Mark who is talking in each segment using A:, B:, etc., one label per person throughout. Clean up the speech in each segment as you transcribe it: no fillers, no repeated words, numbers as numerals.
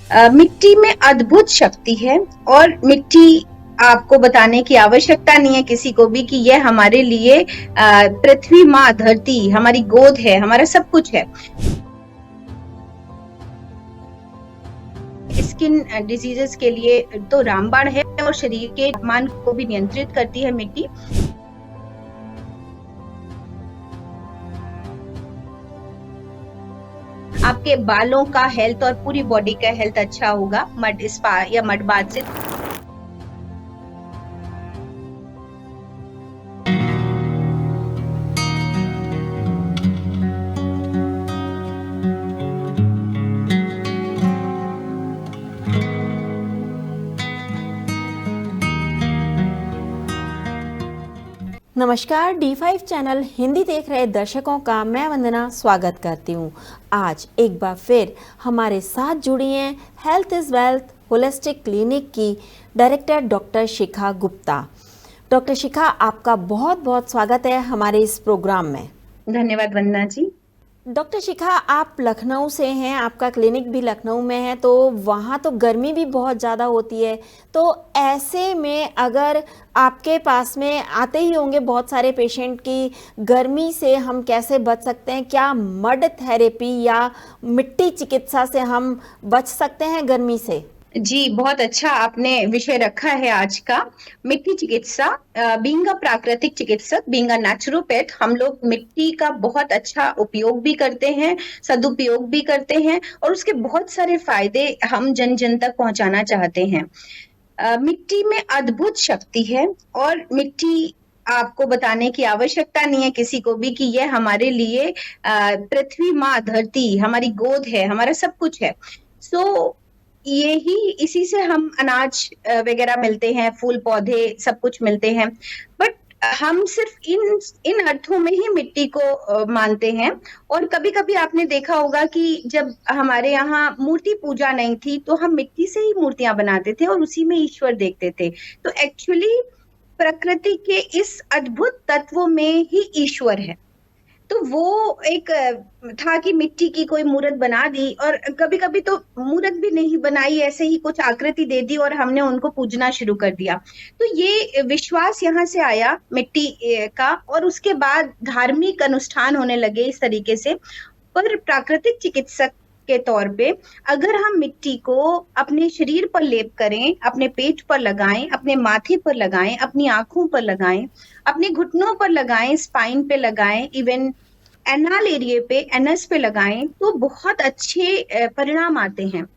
A: मिट्टी में अद्भुत शक्ति है और मिट्टी आपको बताने की आवश्यकता नहीं है किसी को भी कि यह हमारे लिए पृथ्वी माँ धरती हमारी गोद है, हमारा सब कुछ है। स्किन डिजीजेस के लिए तो रामबाण है और शरीर के तापमान को भी नियंत्रित करती है मिट्टी। आपके बालों का हेल्थ और पूरी बॉडी का हेल्थ अच्छा होगा मड स्पा या मड बाथ से।
B: नमस्कार, D5 चैनल हिंदी देख रहे दर्शकों का मैं वंदना स्वागत करती हूँ। आज एक बार फिर हमारे साथ जुड़ी हैं health is wealth holistic clinic की डायरेक्टर डॉक्टर शिखा गुप्ता। डॉक्टर शिखा, आपका बहुत बहुत स्वागत है हमारे इस प्रोग्राम में।
A: धन्यवाद वंदना जी।
B: डॉक्टर शिखा, आप लखनऊ से हैं, आपका क्लिनिक भी लखनऊ में है, तो वहाँ तो गर्मी भी बहुत ज़्यादा होती है। तो ऐसे में अगर आपके पास में आते ही होंगे बहुत सारे पेशेंट की गर्मी से हम कैसे बच सकते हैं, क्या मड थेरेपी या मिट्टी चिकित्सा से हम बच सकते हैं गर्मी से?
A: जी, बहुत अच्छा आपने विषय रखा है आज का। मिट्टी चिकित्सा, बीइंग अ प्राकृतिक चिकित्सक, बीइंग अ नेचुरोपैथ, हम लोग मिट्टी का बहुत अच्छा उपयोग भी करते हैं, सदुपयोग भी करते हैं और उसके बहुत सारे फायदे हम जन जन तक पहुंचाना चाहते हैं। मिट्टी में अद्भुत शक्ति है और मिट्टी आपको बताने की आवश्यकता नहीं है किसी को भी कि यह हमारे लिए पृथ्वी माँ धरती हमारी गोद है, हमारा सब कुछ है। सो यही इसी से हम अनाज वगैरह मिलते हैं, फूल पौधे सब कुछ मिलते हैं। बट हम सिर्फ इन अर्थों में ही मिट्टी को मानते हैं। और कभी-कभी आपने देखा होगा कि जब हमारे यहाँ मूर्ति पूजा नहीं थी तो हम मिट्टी से ही मूर्तियां बनाते थे और उसी में ईश्वर देखते थे। तो एक्चुअली प्रकृति के इस अद्भुत तत्वों में ही ईश्वर है। तो वो एक था कि मिट्टी की कोई मूर्त बना दी और कभी-कभी तो मूर्त भी नहीं बनाई, ऐसे ही कुछ आकृति दे दी और हमने उनको पूजना शुरू कर दिया। तो ये विश्वास यहाँ से आया मिट्टी का और उसके बाद धार्मिक अनुष्ठान होने लगे इस तरीके से। पर प्राकृतिक चिकित्सक के तौर पे अगर हम मिट्टी को अपने शरीर पर लेप करें, अपने पेट पर लगाएं, अपने माथे पर लगाएं, अपनी आंखों पर लगाएं, अपने घुटनों पर लगाएं, स्पाइन पे लगाएं, इवन एनल एरिया पे, एनस पे लगाएं तो बहुत अच्छे परिणाम आते हैं।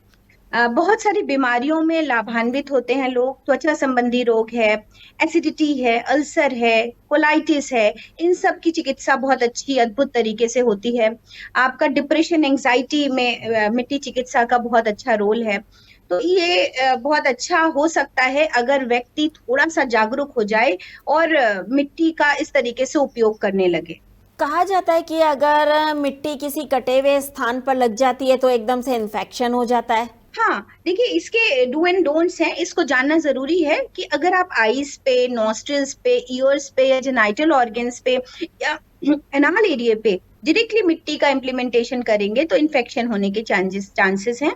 A: बहुत सारी बीमारियों में लाभान्वित होते हैं लोग। त्वचा संबंधी रोग है, एसिडिटी है, अल्सर है, कोलाइटिस है, इन सब की चिकित्सा बहुत अच्छी अद्भुत तरीके से होती है। आपका डिप्रेशन, एंजाइटी में मिट्टी चिकित्सा का बहुत अच्छा रोल है। तो ये बहुत अच्छा हो सकता है अगर व्यक्ति थोड़ा सा जागरूक हो जाए और मिट्टी का इस तरीके से उपयोग करने लगे।
B: कहा जाता है कि अगर मिट्टी किसी कटे हुए स्थान पर लग जाती है तो एकदम से इन्फेक्शन हो जाता है।
A: हाँ, देखिए इसके डू एंड डोंट्स हैं, इसको जानना जरूरी है कि अगर आप आईज पे, नॉस्ट्रिल्स पे, ईयर्स पे या जेनाइटल ऑर्गन्स पे या एनाल एरिया पे डायरेक्टली मिट्टी का इम्प्लीमेंटेशन करेंगे तो इन्फेक्शन होने के चांसेस हैं।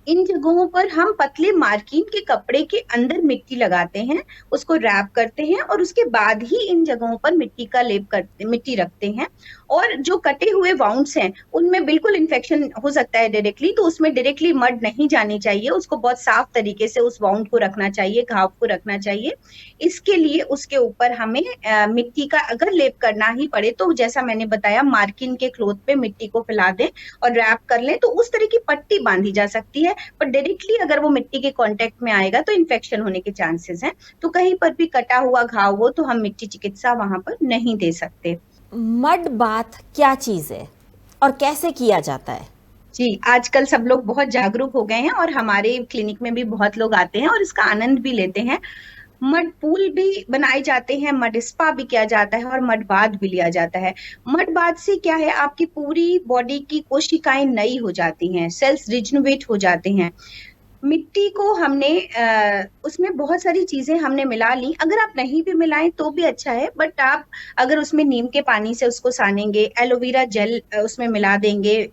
A: इन जगहों पर हम पतले मार्किन के कपड़े के अंदर मिट्टी लगाते हैं, उसको रैप करते हैं और उसके बाद ही इन जगहों पर मिट्टी रखते हैं। और जो कटे हुए वाउंड्स हैं उनमें बिल्कुल इन्फेक्शन हो सकता है डायरेक्टली, तो उसमें डायरेक्टली मड नहीं जानी चाहिए, उसको बहुत साफ तरीके से उस वाउंड को रखना चाहिए, घाव को रखना चाहिए। इसके लिए उसके ऊपर हमें मिट्टी का अगर लेप करना ही पड़े तो जैसा मैंने बताया मार्किन के क्लॉथ पे मिट्टी को फैला दें और रैप कर लें तो उस तरह की पट्टी बांधी जा सकती है। पर डायरेक्टली अगर वो मिट्टी के कांटेक्ट में आएगा तो इन्फेक्शन होने के चांसेस हैं। तो कहीं पर भी कटा हुआ घाव हो तो हम मिट्टी चिकित्सा वहां पर नहीं दे सकते।
B: मड बाथ क्या चीज़ है और कैसे किया जाता है?
A: जी, आजकल सब लोग बहुत जागरूक हो गए हैं और हमारे क्लिनिक में भी बहुत लोग आते हैं और इसका आनंद भी लेते हैं। मड पूल भी बनाए जाते हैं, मड स्पा भी किया जाता है और मड बाथ भी लिया जाता है। मड बाथ से क्या है, आपकी पूरी बॉडी की कोशिकाएं नई हो जाती हैं, सेल्स रिजनरेट हो जाते हैं। मिट्टी को हमने उसमें बहुत सारी चीजें हमने मिला ली। अगर आप नहीं भी मिलाएं तो भी अच्छा है, बट आप अगर उसमें नीम के पानी से उसको सानेंगे, एलोवेरा जेल उसमें मिला देंगे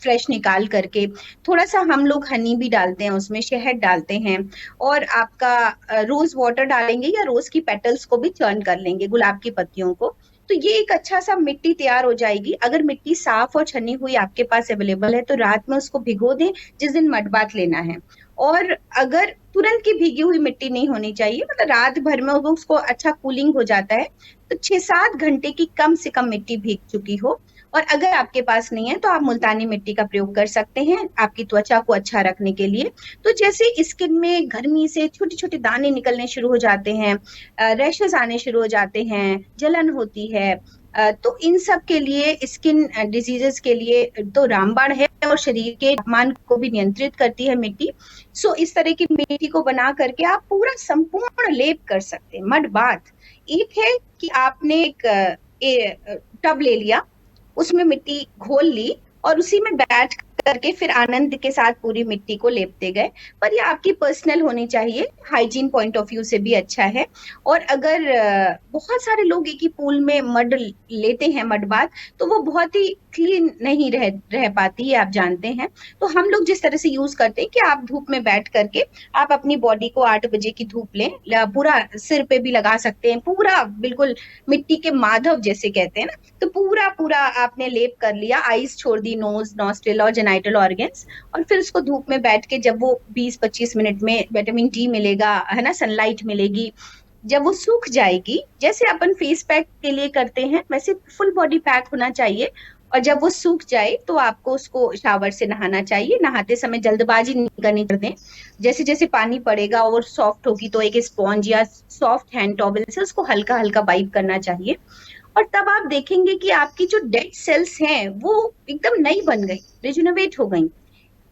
A: फ्रेश निकाल करके, थोड़ा सा हम लोग हनी भी डालते हैं उसमें, शहद डालते हैं, और आपका रोज वाटर डालेंगे या रोज की पेटल्स को भी चर्न कर लेंगे, गुलाब की पत्तियों को, तो ये एक अच्छा सा मिट्टी तैयार हो जाएगी। अगर मिट्टी साफ और छनी हुई आपके पास अवेलेबल है तो रात में उसको भिगो दें जिस दिन मड बाथ लेना है। और अगर तुरंत की भीगी हुई मिट्टी नहीं होनी चाहिए, मतलब रात भर में वो उसको अच्छा कूलिंग हो जाता है, तो 6-7 घंटे की कम से कम मिट्टी भीग चुकी हो। और अगर आपके पास नहीं है तो आप मुल्तानी मिट्टी का प्रयोग कर सकते हैं आपकी त्वचा को अच्छा रखने के लिए। तो जैसे स्किन में गर्मी से छोटे छोटे दाने निकलने शुरू हो जाते हैं, रैशेस आने शुरू हो जाते हैं, जलन होती है, तो इन सब के लिए, स्किन डिजीजेस के लिए तो रामबाण है, और शरीर के तापमान को भी नियंत्रित करती है मिट्टी। सो इस तरह की मिट्टी को बना करके आप पूरा संपूर्ण लेप कर सकते हैं मड बाथ। एक है कि आपने एक टब ले लिया, उसमें मिट्टी घोल ली और उसी में बैठ करके फिर आनंद के साथ पूरी मिट्टी को लेपते गए, पर ये आपकी पर्सनल होनी चाहिए, हाइजीन पॉइंट ऑफ व्यू से भी अच्छा है। और अगर बहुत सारे लोग एक ही पूल में मड लेते हैं, मड बाथ, तो वो बहुत ही क्लीन नहीं रह पाती है, आप जानते हैं। तो हम लोग जिस तरह से यूज करते हैं कि आप धूप में बैठ करके आप अपनी बॉडी को 8 बजे की धूप लें, पूरा सिर पे भी लगा सकते हैं, पूरा बिल्कुल मिट्टी के माधव जैसे कहते हैं ना, तो पूरा पूरा आपने लेप कर लिया, आईज छोड़ दी, नोज, नॉस्ट्रिल और जेनाइटल ऑर्गन्स, और फिर उसको धूप में बैठ के जब वो 20-25 मिनट में विटामिन डी मिलेगा, है ना, सनलाइट मिलेगी, जब वो सूख जाएगी, जैसे अपन फेस पैक के लिए करते हैं वैसे फुल बॉडी पैक होना चाहिए, और जब वो सूख जाए तो आपको उसको शावर से नहाना चाहिए। नहाते समय जल्दबाजी नहीं करनी चाहिए, जैसे जैसे पानी पड़ेगा और सॉफ्ट होगी तो एक स्पॉन्ज या सॉफ्ट हैंड टॉवल से उसको हल्का हल्का वाइप करना चाहिए। और तब आप देखेंगे कि आपकी जो डेड सेल्स हैं वो एकदम नई बन गई, रिजुनोवेट हो गई।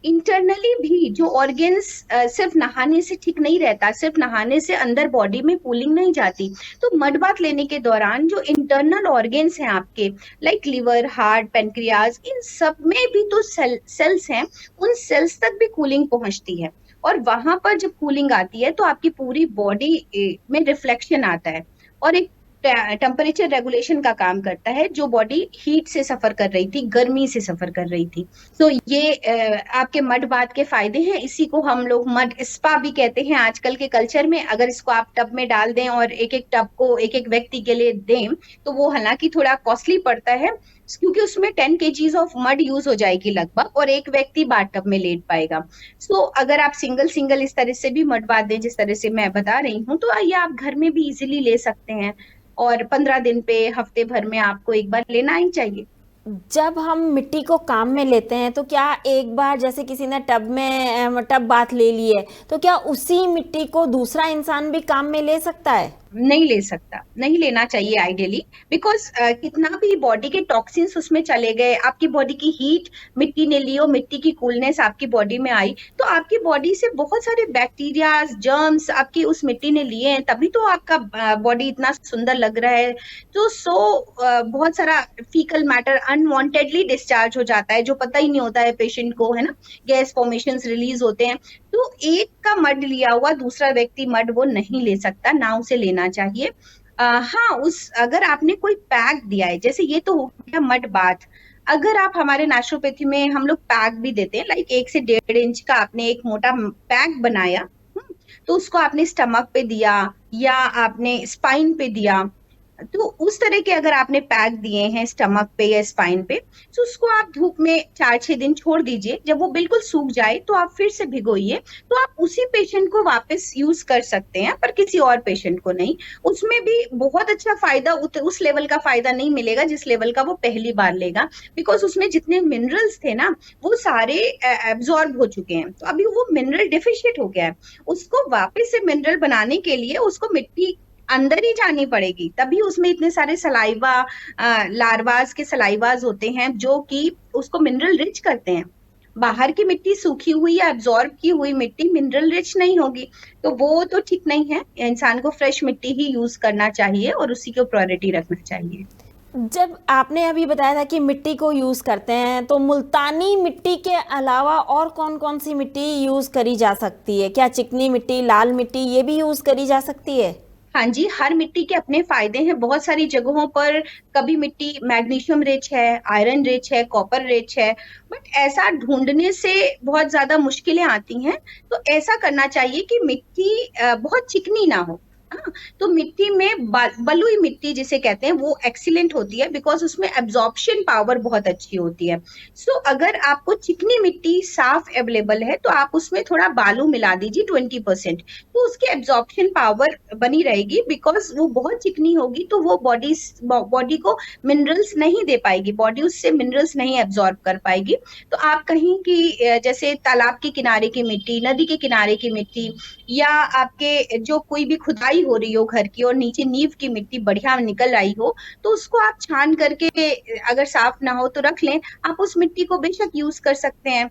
A: इंटरनली भी जो ऑर्गन्स सिर्फ नहाने से ठीक नहीं रहता, सिर्फ नहाने से अंदर बॉडी में कूलिंग नहीं जाती, तो मड बाथ लेने के दौरान जो इंटरनल ऑर्गन्स हैं आपके, लाइक लिवर, हार्ट, पेनक्रियाज, इन सब में भी तो सेल्स हैं, उन सेल्स तक भी कूलिंग पहुंचती है। और वहां पर जब कूलिंग आती है तो आपकी पूरी बॉडी में रिफ्लेक्शन आता है, और एक टेम्परेचर रेगुलेशन का काम करता है, जो बॉडी हीट से सफर कर रही थी, गर्मी से सफर कर रही थी। तो ये आपके मड बाथ के फायदे हैं। इसी को हम लोग मड स्पा भी कहते हैं आजकल के कल्चर में। अगर इसको आप टब में डाल दें और एक एक टब को एक एक व्यक्ति के लिए दें तो वो हालांकि थोड़ा कॉस्टली पड़ता है, क्योंकि उसमें 10 kgs ऑफ मड यूज हो जाएगी लगभग, और एक व्यक्ति बाथ टब में लेट पाएगा। सो अगर आप सिंगल सिंगल इस तरह से भी मड बाथ दें जिस तरह से मैं बता रही हूँ, तो ये आप घर में भी इजीली ले सकते हैं, और 15 दिन पे, हफ्ते भर में आपको एक बार लेना ही चाहिए।
B: जब हम मिट्टी को काम में लेते हैं तो क्या एक बार जैसे किसी ने टब बाथ ले ली है तो क्या उसी मिट्टी को दूसरा इंसान भी काम में ले सकता है?
A: नहीं ले सकता, नहीं लेना चाहिए आइडियली, बिकॉज कितना भी बॉडी के टॉक्सिन्स उसमें चले गए, आपकी बॉडी की हीट मिट्टी ने ली और मिट्टी की कूलनेस आपकी बॉडी में आई, तो आपकी बॉडी से बहुत सारे बैक्टीरिया, जर्म्स आपकी उस मिट्टी ने लिए हैं, तभी तो आपका बॉडी इतना सुंदर लग रहा है। तो बहुत सारा फीकल मैटर अनवांटेडली डिस्चार्ज हो जाता है, जो पता ही नहीं होता है पेशेंट को, है ना, गैस फॉर्मेशंस रिलीज होते हैं। तो एक का मड लिया हुआ दूसरा व्यक्ति मड वो नहीं ले सकता, ना उसे लेना चाहिए। हाँ, अगर आपने कोई पैक दिया है, जैसे ये तो हो गया मड बाथ, अगर आप हमारे नेचुरोपैथी में हम लोग पैक भी देते हैं, लाइक 1 से 1.5 इंच का आपने एक मोटा पैक बनाया, तो उसको आपने स्टमक पे दिया या आपने स्पाइन पे दिया, तो उस तरह के अगर आपने पैक दिए हैं स्टमक पे या स्पाइन पे, तो उसको आप धूप में 4-6 दिन छोड़ दीजिए, जब वो बिल्कुल सूख जाए तो आप फिर से भिगोइए, तो आप उसी पेशेंट को वापस यूज कर सकते हैं, पर किसी और पेशेंट को नहीं। उसमें भी बहुत अच्छा फायदा, उस लेवल का फायदा नहीं मिलेगा जिस लेवल का वो पहली बार लेगा, बिकॉज उसमें जितने मिनरल्स थे ना वो सारे एब्जॉर्ब हो चुके हैं, तो अभी वो मिनरल डिफिशिएंट हो गया है। उसको वापस से मिनरल बनाने के लिए उसको मिट्टी अंदर ही जानी पड़ेगी, तभी उसमें इतने सारे सलाइवा, लार्वास के सलाइवाज होते हैं जो कि उसको मिनरल रिच करते हैं। बाहर की मिट्टी सूखी हुई या एब्जॉर्ब की हुई मिट्टी मिनरल रिच नहीं होगी, तो वो तो ठीक नहीं है। इंसान को फ्रेश मिट्टी ही यूज करना चाहिए और उसी को प्रायोरिटी रखना चाहिए।
B: जब आपने अभी बताया था कि मिट्टी को यूज़ करते हैं, तो मुल्तानी मिट्टी के अलावा और कौन-कौन सी मिट्टी यूज़ करी जा सकती है? क्या चिकनी मिट्टी, लाल मिट्टी ये भी यूज़ करी जा सकती है?
A: हाँ जी, हर मिट्टी के अपने फायदे हैं। बहुत सारी जगहों पर कभी मिट्टी मैग्नीशियम रिच है, आयरन रिच है, कॉपर रिच है, बट ऐसा ढूँढने से बहुत ज़्यादा मुश्किलें आती हैं। तो ऐसा करना चाहिए कि मिट्टी बहुत चिकनी ना हो, हाँ? तो मिट्टी में बलुई मिट्टी जिसे कहते हैं वो एक्सीलेंट होती है, बिकॉज़ उसमें एब्ज़ॉर्प्शन पावर बहुत अच्छी होती है। सो अगर आपको चिकनी मिट्टी साफ अवेलेबल है, तो आप उसमें थोड़ा बालू मिला दीजिए 20%, तो उसकी एब्जॉर्प्शन पावर बनी रहेगी, बिकॉज वो बहुत चिकनी होगी तो वो बॉडी को मिनरल्स नहीं दे पाएगी, बॉडी उससे मिनरल्स नहीं एब्जॉर्ब कर पाएगी। तो आप कहीं की जैसे तालाब के किनारे की मिट्टी, नदी के किनारे की मिट्टी, या आपके जो कोई भी खुदाई हो रही हो घर की और नीचे नींव की मिट्टी बढ़िया निकल आई हो, तो उसको आप छान करके अगर साफ ना हो तो रख लें। आप उस मिट्टी को बेशक यूज कर सकते हैं।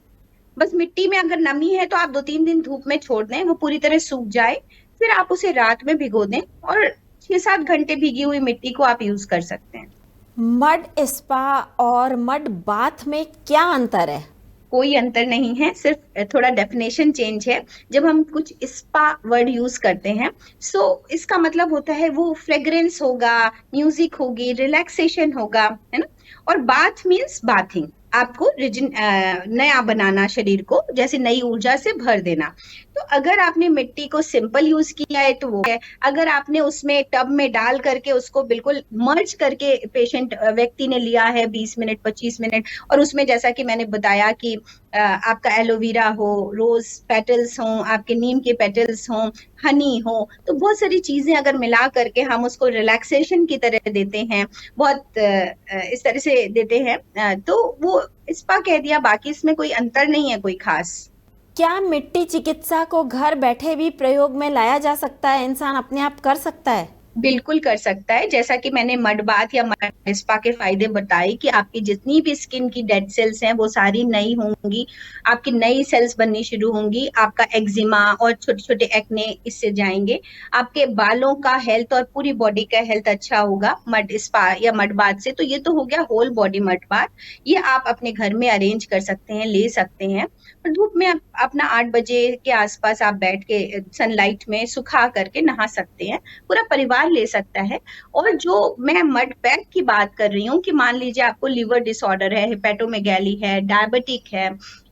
A: बस मिट्टी में अगर नमी है तो आप 2-3 दिन धूप में छोड़ दें, वो पूरी तरह सूख जाए, फिर आप उसे रात में भिगो दें और 6-7 घंटे भीगी हुई मिट्टी को आप यूज कर सकते हैं।
B: मड स्पा और मड बाथ में क्या अंतर है?
A: कोई अंतर नहीं है, सिर्फ थोड़ा डेफिनेशन चेंज है। जब हम कुछ स्पा वर्ड यूज करते हैं, सो इसका मतलब होता है वो फ्रेग्रेंस होगा, म्यूजिक होगी, रिलैक्सेशन होगा, है ना? और बाथ मीन्स बाथिंग, आपको नया बनाना, शरीर को जैसे नई ऊर्जा से भर देना। तो अगर आपने मिट्टी को सिंपल यूज किया है तो वो है, अगर आपने उसमें टब में डाल करके उसको बिल्कुल मर्ज करके पेशेंट व्यक्ति ने लिया है 20 मिनट 25 मिनट, और उसमें जैसा कि मैंने बताया कि आपका एलोवेरा हो, रोज पेटल्स हो, आपके नीम के पेटल्स हो, हनी हो, तो बहुत सारी चीजें अगर मिला करके हम उसको रिलैक्सेशन की तरह देते हैं, बहुत इस तरह से देते हैं, तो वो स्पा कह दिया, बाकी इसमें कोई अंतर नहीं है कोई खास।
B: क्या मिट्टी चिकित्सा को घर बैठे भी प्रयोग में लाया जा सकता है? इंसान अपने आप कर सकता है?
A: बिल्कुल कर सकता है। जैसा कि मैंने मड बाथ या मड स्पा के फायदे बताए कि आपकी जितनी भी स्किन की डेड सेल्स हैं वो सारी नई होंगी, आपकी नई सेल्स बननी शुरू होंगी, आपका एक्जिमा और छोटे-छोटे एक्ने इससे जाएंगे, आपके बालों का हेल्थ और पूरी बॉडी का हेल्थ अच्छा होगा मड स्पा या मड बाथ से। तो ये तो हो गया होल बॉडी मड बाथ, ये आप अपने घर में अरेंज कर सकते हैं, ले सकते हैं। और धूप में अपना 8 बजे के आसपास आप बैठ के सनलाइट में सुखा करके नहा सकते हैं, पूरा परिवार ले सकता है। और जो मैं मड पैक की बात कर रही हूँ कि मान लीजिए आपको लिवर डिसऑर्डर है, हेपेटोमेगैली है, डायबिटिक है,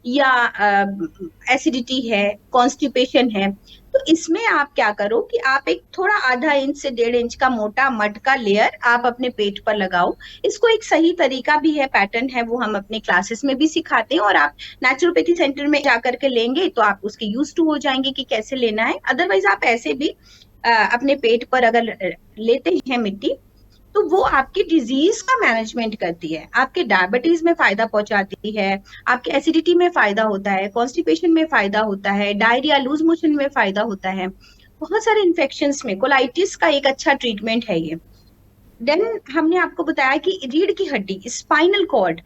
A: या एसिडिटी है, कॉन्स्टिपेशन है, तो इसमें आप क्या करो कि आप एक थोड़ा आधा इंच से 1.5 इंच का मोटा मड का लेयर आप अपने पेट पर लगाओ। इसको एक सही तरीका भी है, पैटर्न है, वो हम अपने क्लासेस में भी सिखाते हैं, और आप नेचुरोपैथी सेंटर में जाकर के लेंगे तो आप उसके यूज टू हो जाएंगे कि कैसे लेना है। अदरवाइज आप ऐसे भी अपने पेट पर अगर लेते हैं मिट्टी, तो वो आपकी डिजीज का मैनेजमेंट करती है, आपके डायबिटीज में फायदा पहुंचाती है, आपके एसिडिटी में फायदा होता है, कॉन्स्टिपेशन में फायदा होता है, डायरिया, लूज मोशन में फायदा होता है, बहुत सारे इन्फेक्शंस में कोलाइटिस का एक अच्छा ट्रीटमेंट है ये। देन हमने आपको बताया कि रीढ़ की हड्डी, स्पाइनल कॉर्ड,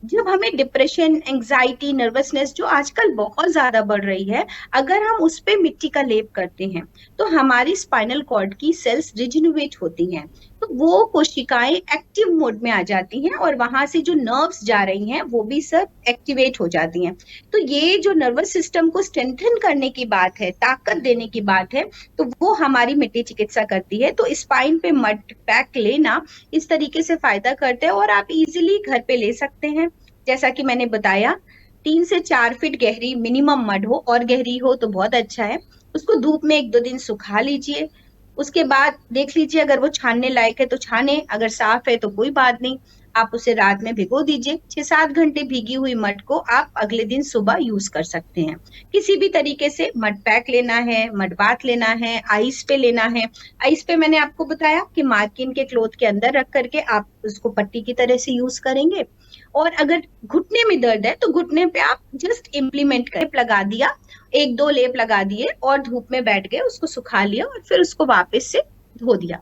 A: जब हमें डिप्रेशन, एंजाइटी, नर्वसनेस जो आजकल बहुत ज्यादा बढ़ रही है, अगर हम उस पे मिट्टी का लेप करते हैं तो हमारी स्पाइनल कॉर्ड की सेल्स रिजिनोवेट होती हैं, तो वो कोशिकाएं एक्टिव मोड में आ जाती हैं और वहां से जो नर्व्स जा रही हैं वो भी सब एक्टिवेट हो जाती हैं। तो ये जो नर्वस सिस्टम को स्ट्रेंथन करने की बात है, ताकत देने की बात है, तो वो हमारी मिट्टी चिकित्सा करती है। तो स्पाइन पे मड पैक लेना इस तरीके से फायदा करते हैं, और आप इजीली घर पे ले सकते हैं। जैसा कि मैंने बताया, 3 से 4 फीट गहरी मिनिमम मड हो, और गहरी हो तो बहुत अच्छा है। उसको धूप में 1-2 दिन सुखा लीजिए, उसके बाद देख लीजिए अगर वो छानने लायक है तो छाने, अगर साफ है तो कोई बात नहीं, आप उसे रात में भिगो दीजिए। 6-7 घंटे भीगी हुई मड को आप अगले दिन सुबह यूज कर सकते हैं। किसी भी तरीके से मड पैक लेना है, मड बाथ लेना है, आइस पे लेना है। आइस पे मैंने आपको बताया कि मार्किन के क्लोथ के अंदर रख करके आप उसको पट्टी की तरह से यूज करेंगे। और अगर घुटने में दर्द है तो घुटने पे आप जस्ट इम्प्लीमेंट कर लगा दिया, 1-2 लेप लगा दिए और धूप में बैठ गए, उसको सुखा लिया और फिर उसको वापस से धो दिया।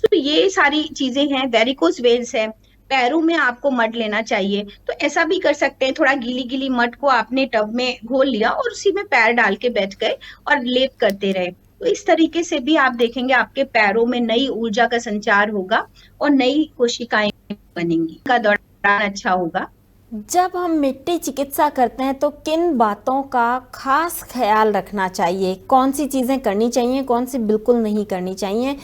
A: तो ये सारी चीजें हैं। वेरिकोज वेन्स है, पैरों में आपको मड लेना चाहिए तो ऐसा भी कर सकते हैं, थोड़ा गीली गीली मड को आपने टब में घोल लिया और उसी में पैर डाल के बैठ गए और लेप करते रहे। तो इस तरीके से भी आप देखेंगे आपके पैरों में नई ऊर्जा का संचार होगा और नई कोशिकाएं बनेंगी, का दौरान अच्छा होगा।
B: जब हम मिट्टी चिकित्सा करते हैं तो किन बातों का खास ख्याल रखना चाहिए? कौन सी चीज़ें करनी चाहिए, कौन सी बिल्कुल नहीं करनी चाहिए?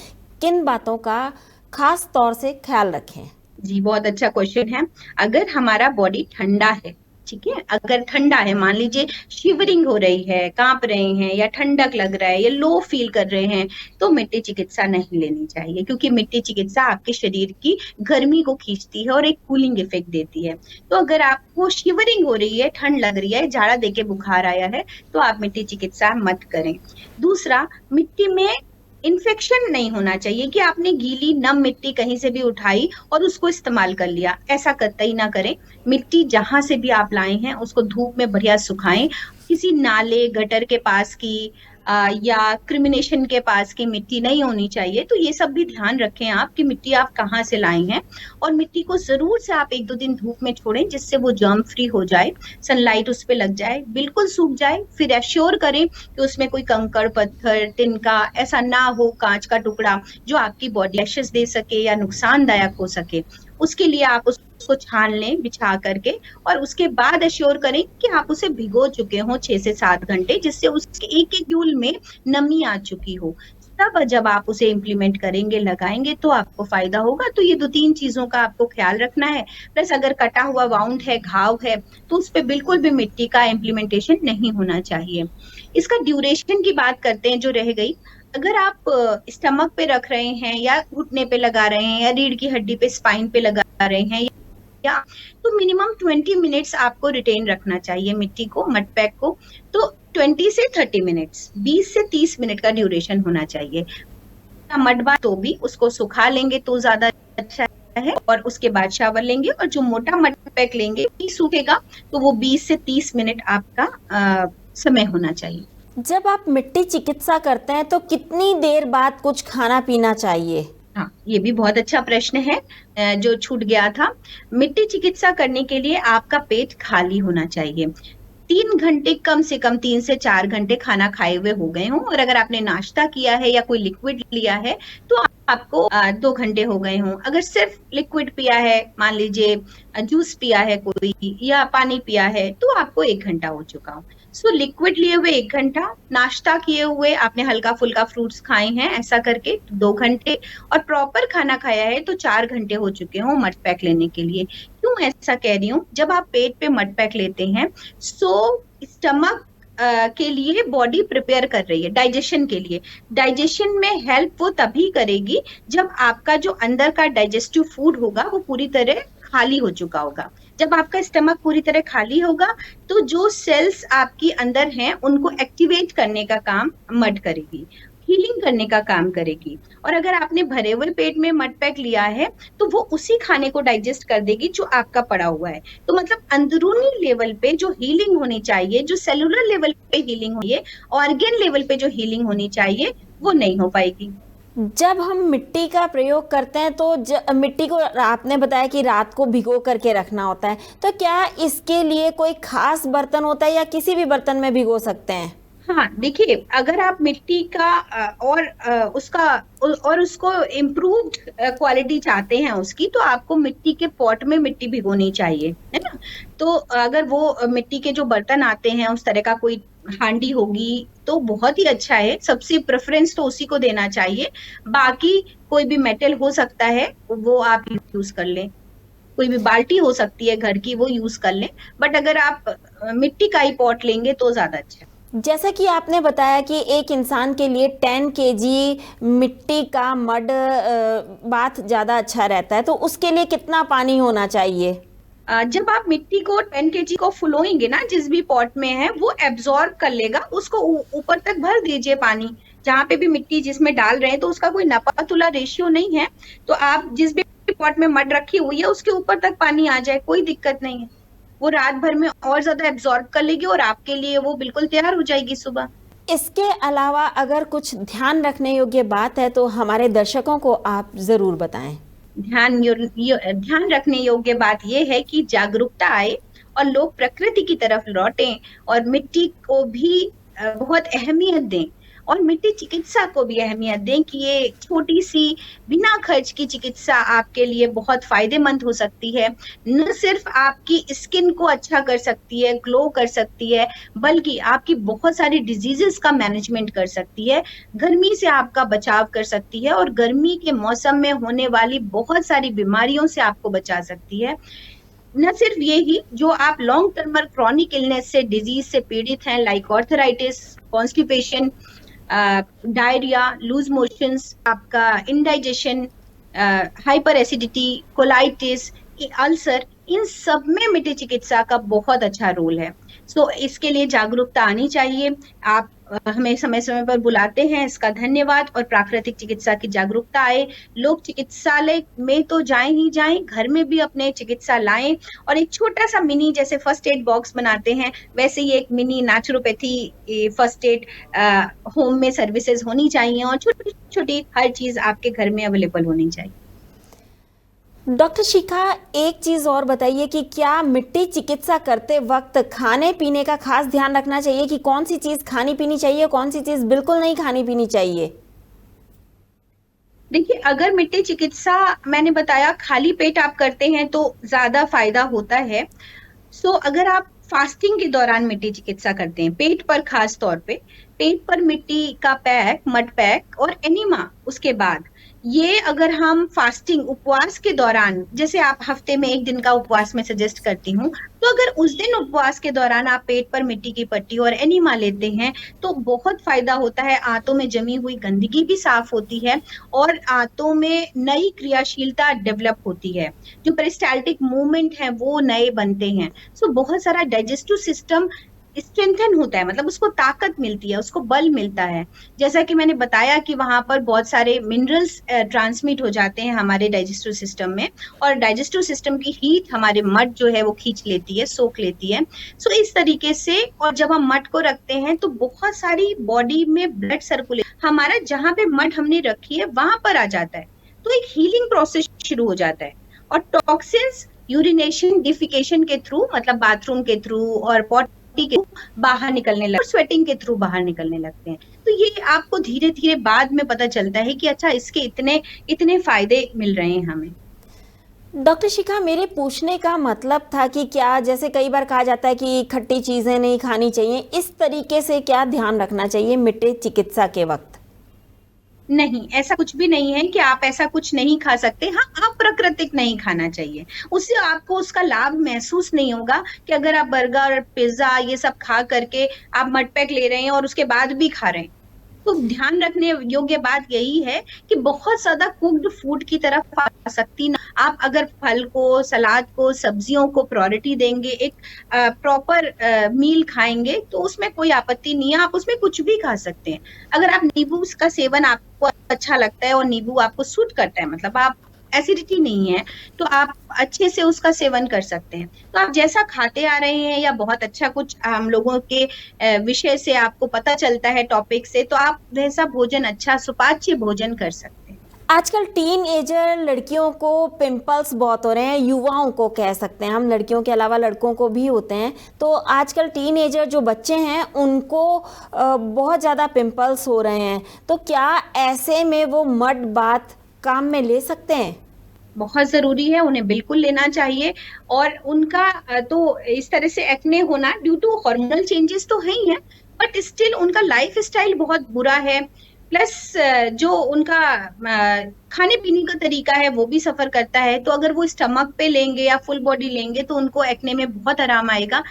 B: किन बातों का खास तौर से ख्याल रखें?
A: जी, बहुत अच्छा क्वेश्चन है। अगर हमारा बॉडी ठंडा है, ठीक है, अगर ठंडा है, मान लीजिए शिवरिंग हो रही है, कांप रहे हैं या ठंडक लग रहा है या लो फील कर रहे हैं, तो मिट्टी चिकित्सा नहीं लेनी चाहिए, क्योंकि मिट्टी चिकित्सा आपके शरीर की गर्मी को खींचती है और एक कूलिंग इफेक्ट देती है। तो अगर आपको शिवरिंग हो रही है, ठंड लग रही है, झाड़ा देके बुखार आया है, तो आप मिट्टी चिकित्सा मत करें। दूसरा, मिट्टी में इन्फेक्शन नहीं होना चाहिए कि आपने गीली नम मिट्टी कहीं से भी उठाई और उसको इस्तेमाल कर लिया, ऐसा कतई ना करें। मिट्टी जहां से भी आप लाए हैं उसको धूप में बढ़िया सुखाएं। किसी नाले गटर के पास की या क्रिमिनेशन के पास की मिट्टी नहीं होनी चाहिए। तो ये सब भी ध्यान रखें आप कि मिट्टी आप कहाँ से लाए हैं, और मिट्टी को जरूर से आप 1-2 दिन धूप में छोड़ें, जिससे वो जर्म फ्री हो जाए, सनलाइट उस पर लग जाए, बिल्कुल सूख जाए। फिर एश्योर करें कि उसमें कोई कंकड़ पत्थर तिनका ऐसा ना हो, कांच का टुकड़ा जो आपकी बॉडी रैशेस दे सके या नुकसानदायक हो सके। उसके लिए आप उसको छान लें बिछा करके, और उसके बाद एश्योर करें कि आप उसे भिगो चुके हो 6 से 7 घंटे, जिससे उसके एक एक ड्यूल में नमी आ चुकी हो। तब जब आप उसे इम्प्लीमेंट करेंगे, लगाएंगे, तो आपको फायदा होगा। तो ये 2-3 चीजों का आपको ख्याल रखना है। प्लस अगर कटा हुआ वाउंड है, घाव है, तो उस पर बिल्कुल भी मिट्टी का इम्प्लीमेंटेशन नहीं होना चाहिए। इसका ड्यूरेशन की बात करते हैं जो रह गई। अगर आप स्टमक पे रख रहे हैं या घुटने पे लगा रहे हैं या रीढ़ की हड्डी पे, स्पाइन पे लगा रहे हैं, या तो मिनिमम 20 मिनट्स आपको रिटेन रखना चाहिए मिट्टी को, मड पैक को। तो 20 से 30 मिनट्स, 20 से 30 मिनट का ड्यूरेशन होना चाहिए। मड बार तो भी उसको सुखा लेंगे तो ज्यादा अच्छा है, और उसके बाद शावर लेंगे, और जो मोटा मड पैक लेंगे सूखेगा, तो वो 20 से 30 मिनट आपका समय होना चाहिए।
B: जब आप मिट्टी चिकित्सा करते हैं तो कितनी देर बाद कुछ खाना पीना चाहिए?
A: हाँ, ये भी बहुत अच्छा प्रश्न है जो छूट गया था। मिट्टी चिकित्सा करने के लिए आपका पेट खाली होना चाहिए। 3 घंटे, कम से कम 3 से 4 घंटे खाना खाए हुए हो गए हों, और अगर आपने नाश्ता किया है या कोई लिक्विड लिया है तो आपको 2 घंटे हो गए हों। अगर सिर्फ लिक्विड पिया है, मान लीजिए जूस पिया है कोई या पानी पिया है, तो आपको 1 घंटा हो चुका हो। सो लिक्विड लिए हुए 1 घंटा, नाश्ता किए हुए आपने हल्का फुल्का फ्रूट्स खाए हैं, ऐसा करके 2 घंटे, और प्रॉपर खाना खाया है तो 4 घंटे हो चुके हों मड पैक लेने के लिए। क्यों ऐसा कह रही हूँ? जब आप पेट पे मड पैक लेते हैं, सो स्टमक के लिए बॉडी प्रिपेयर कर रही है डाइजेशन के लिए। डाइजेशन में हेल्प वो तभी करेगी जब आपका जो अंदर का डाइजेस्टिव फूड होगा वो पूरी तरह खाली हो चुका होगा। जब आपका स्टमक पूरी तरह खाली होगा, तो जो सेल्स आपकी अंदर हैं उनको एक्टिवेट करने का काम मड करेगी, हीलिंग करने का काम करेगी। और अगर आपने भरे हुए पेट में मड पैक लिया है, तो वो उसी खाने को डाइजेस्ट कर देगी जो आपका पड़ा हुआ है। तो मतलब अंदरूनी लेवल पे जो हीलिंग होनी चाहिए, जो सेलुलर लेवल पे हीलिंग होनी है, ऑर्गन लेवल पे जो हीलिंग होनी चाहिए, वो नहीं हो पाएगी।
B: जब हम मिट्टी का प्रयोग करते हैं तो मिट्टी को आपने बताया कि रात को भिगो करके रखना होता है, तो क्या इसके लिए कोई खास बर्तन होता है या किसी भी बर्तन में भिगो सकते हैं?
A: हाँ, देखिए, अगर आप मिट्टी का उसको इम्प्रूव्ड क्वालिटी चाहते हैं उसकी, तो आपको मिट्टी के पॉट में मिट्टी भिगोनी चाहिए, है ना? तो अगर वो मिट्टी के जो बर्तन आते हैं उस तरह का कोई हांडी होगी तो बहुत ही अच्छा है, सबसे प्रेफरेंस तो उसी को देना चाहिए। बाकी कोई भी मेटल हो सकता है, वो आप यूज कर लें। कोई भी बाल्टी हो सकती है घर की, वो यूज कर लें। बट अगर आप मिट्टी का ही पॉट लेंगे तो ज्यादा अच्छा है।
B: जैसा कि आपने बताया कि एक इंसान के लिए 10 केजी मिट्टी का मड बाथ ज़्यादा अच्छा रहता है, तो उसके लिए कितना पानी होना चाहिए?
A: जब आप मिट्टी को 10 केजी को फुलोएंगे ना, जिस भी पॉट में है, वो एब्जॉर्ब कर लेगा, उसको ऊपर तक भर दीजिए पानी। जहाँ पे भी मिट्टी जिसमें डाल रहे हैं, तो उसका कोई नपा तुला रेशियो नहीं है, तो आप जिस भी पॉट में मड रखी हुई है उसके ऊपर तक पानी आ जाए, कोई दिक्कत नहीं है। वो रात भर में और ज्यादा एब्जॉर्ब कर लेगी और आपके लिए वो बिल्कुल तैयार हो जाएगी सुबह।
B: इसके अलावा अगर कुछ ध्यान रखने योग्य बात है तो हमारे दर्शकों को आप जरूर बताएं।
A: ध्यान रखने योग्य बात यह है कि जागरूकता आए और लोग प्रकृति की तरफ लौटें और मिट्टी को भी बहुत अहमियत दें, और मिट्टी चिकित्सा को भी अहमियत दें कि ये छोटी सी बिना खर्च की चिकित्सा आपके लिए बहुत फायदेमंद हो सकती है। न सिर्फ आपकी स्किन को अच्छा कर सकती है, ग्लो कर सकती है, बल्कि आपकी बहुत सारी डिजीजेस का मैनेजमेंट कर सकती है, गर्मी से आपका बचाव कर सकती है और गर्मी के मौसम में होने वाली बहुत सारी बीमारियों से आपको बचा सकती है। न सिर्फ ये ही, जो आप लॉन्ग टर्म और क्रॉनिक इलनेस से, डिजीज से पीड़ित हैं, like arthritis, constipation, diarrhoea, loose motions, आपका indigestion, hyper acidity, colitis, ulcer, इन सब में मिट्टी चिकित्सा का बहुत अच्छा रोल है। सो इसके लिए जागरूकता आनी चाहिए। आप हमें समय समय पर बुलाते हैं, इसका धन्यवाद। और प्राकृतिक चिकित्सा की जागरूकता आए, लोग चिकित्सालय में तो जाएं ही जाएं, घर में भी अपने चिकित्सा लाएं और एक छोटा सा मिनी, जैसे फर्स्ट एड बॉक्स बनाते हैं, वैसे ही एक mini naturopathy first aid home में सर्विसेज होनी चाहिए और छोटी छोटी हर चीज आपके घर में अवेलेबल होनी चाहिए।
B: डॉक्टर शिखा, एक चीज और बताइए कि क्या मिट्टी चिकित्सा करते वक्त खाने पीने का खास ध्यान रखना चाहिए कि कौन सी चीज खानी पीनी चाहिए, कौन सी चीज बिल्कुल नहीं खानी पीनी चाहिए?
A: देखिए, अगर मिट्टी चिकित्सा मैंने बताया खाली पेट आप करते हैं तो ज्यादा फायदा होता है। सो अगर आप फास्टिंग के दौरान मिट्टी चिकित्सा करते हैं, पेट पर खास तौर पे, पेट पर मिट्टी का पैक, मड पैक और एनिमा, उसके बाद ये अगर हम फास्टिंग, उपवास के दौरान, जैसे आप हफ्ते में एक दिन का उपवास में सजेस्ट करती हूँ, तो अगर उस दिन उपवास के दौरान आप पेट पर मिट्टी की पट्टी और एनिमा लेते हैं तो बहुत फायदा होता है। आंतों में जमी हुई गंदगी भी साफ होती है और आंतों में नई क्रियाशीलता डेवलप होती है, जो पेरिस्टाल्टिक मूवमेंट है वो नए बनते हैं। सो बहुत सारा डाइजेस्टिव सिस्टम स्ट्रेंथन होता है, मतलब उसको ताकत मिलती है, उसको बल मिलता है। जैसा कि मैंने बताया कि वहां पर बहुत सारे मिनरल्स ट्रांसमिट हो जाते हैं हमारे डाइजेस्टिव सिस्टम में, और डाइजेस्टिव सिस्टम की हीट हमारे मड जो है वो खींच लेती है, सोख लेती है। सो इस तरीके से, और जब हम मड को रखते हैं तो बहुत सारी बॉडी में ब्लड सर्कुलेशन, हमारा जहां पे मड हमने रखी है वहां पर आ जाता है, तो एक हीलिंग प्रोसेस शुरू हो जाता है। और टॉक्सिन्स यूरिनेशन, डिफिकेशन के थ्रू, मतलब बाथरूम के थ्रू और के बाहर निकलने लगते हैं, स्वेटिंग के थ्रू बाहर निकलने लगते हैं। तो ये आपको धीरे धीरे बाद में पता चलता है कि अच्छा, इसके इतने इतने फायदे मिल रहे हैं हमें।
B: डॉक्टर शिखा, मेरे पूछने का मतलब था कि क्या, जैसे कई बार कहा जाता है कि खट्टी चीजें नहीं खानी चाहिए, इस तरीके से क्या ध्यान रखना चाहिए मिट्टी चिकित्सा के वक्त?
A: नहीं, ऐसा कुछ भी नहीं है कि आप ऐसा कुछ नहीं खा सकते। हाँ, अप्राकृतिक नहीं खाना चाहिए, उससे आपको उसका लाभ महसूस नहीं होगा कि अगर आप बर्गर, पिज्जा ये सब खा करके आप मड पैक ले रहे हैं और उसके बाद भी खा रहे हैं। तो ध्यान रखने योग्य बात यही है कि बहुत ज्यादा कुक्ड फूड की तरफ आ सकती ना। आप अगर फल को, सलाद को, सब्जियों को प्रायोरिटी देंगे, एक प्रॉपर मील खाएंगे, तो उसमें कोई आपत्ति नहीं है, आप उसमें कुछ भी खा सकते हैं। अगर आप नींबू का सेवन आपको अच्छा लगता है और नींबू आपको सूट करता है, मतलब आप एसिडिटी नहीं है, तो आप अच्छे से उसका सेवन कर सकते हैं। तो आप जैसा खाते आ रहे हैं, या बहुत अच्छा कुछ हम लोगों के विषय से आपको पता चलता है, टॉपिक से, तो आप वैसा भोजन, अच्छा सुपाच्य भोजन कर सकते हैं।
B: आजकल टीन एजर लड़कियों को पिंपल्स बहुत हो रहे हैं, युवाओं को कह सकते हैं हम, लड़कियों के अलावा लड़कों को भी होते हैं। तो आजकल टीन एजर जो बच्चे हैं उनको बहुत ज़्यादा पिंपल्स हो रहे हैं, तो क्या ऐसे में वो मड बाथ काम में ले सकते हैं?
A: बहुत जरूरी है, उन्हें बिल्कुल लेना चाहिए। और उनका तो इस तरह से एक्ने होना ड्यू टू हार्मोनल चेंजेस तो है ही है, बट स्टिल उनका लाइफ स्टाइल बहुत बुरा है, प्लस जो उनका खाने पीने का तरीका है वो भी सफर करता है। तो अगर वो स्टमक पे लेंगे या फुल बॉडी लेंगे तो उनको एक्ने में बहुत आराम आएगा,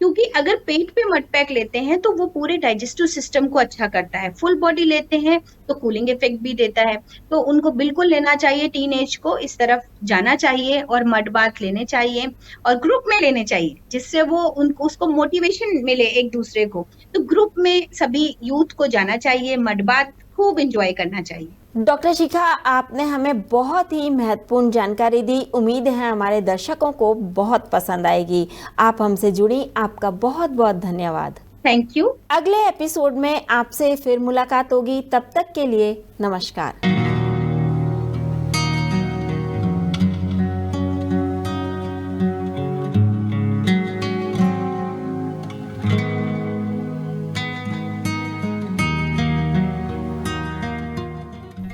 A: क्योंकि अगर पेट पे मड पैक लेते हैं तो वो पूरे डाइजेस्टिव सिस्टम को अच्छा करता है, फुल बॉडी लेते हैं तो कूलिंग इफेक्ट भी देता है। तो उनको बिल्कुल लेना चाहिए, टीनेज को इस तरफ जाना चाहिए और मड बाथ लेने चाहिए, और ग्रुप में लेने चाहिए, जिससे वो उनको, उसको मोटिवेशन मिले एक दूसरे को। तो ग्रुप में सभी यूथ को जाना चाहिए, मड बाथ खूब एंजॉय करना चाहिए।
B: डॉक्टर शिखा, आपने हमें बहुत ही महत्वपूर्ण जानकारी दी। उम्मीद है हमारे दर्शकों को बहुत पसंद आएगी। आप हमसे जुड़ी, आपका बहुत बहुत धन्यवाद।
A: Thank you.
B: अगले एपिसोड में आपसे फिर मुलाकात होगी, तब तक के लिए नमस्कार।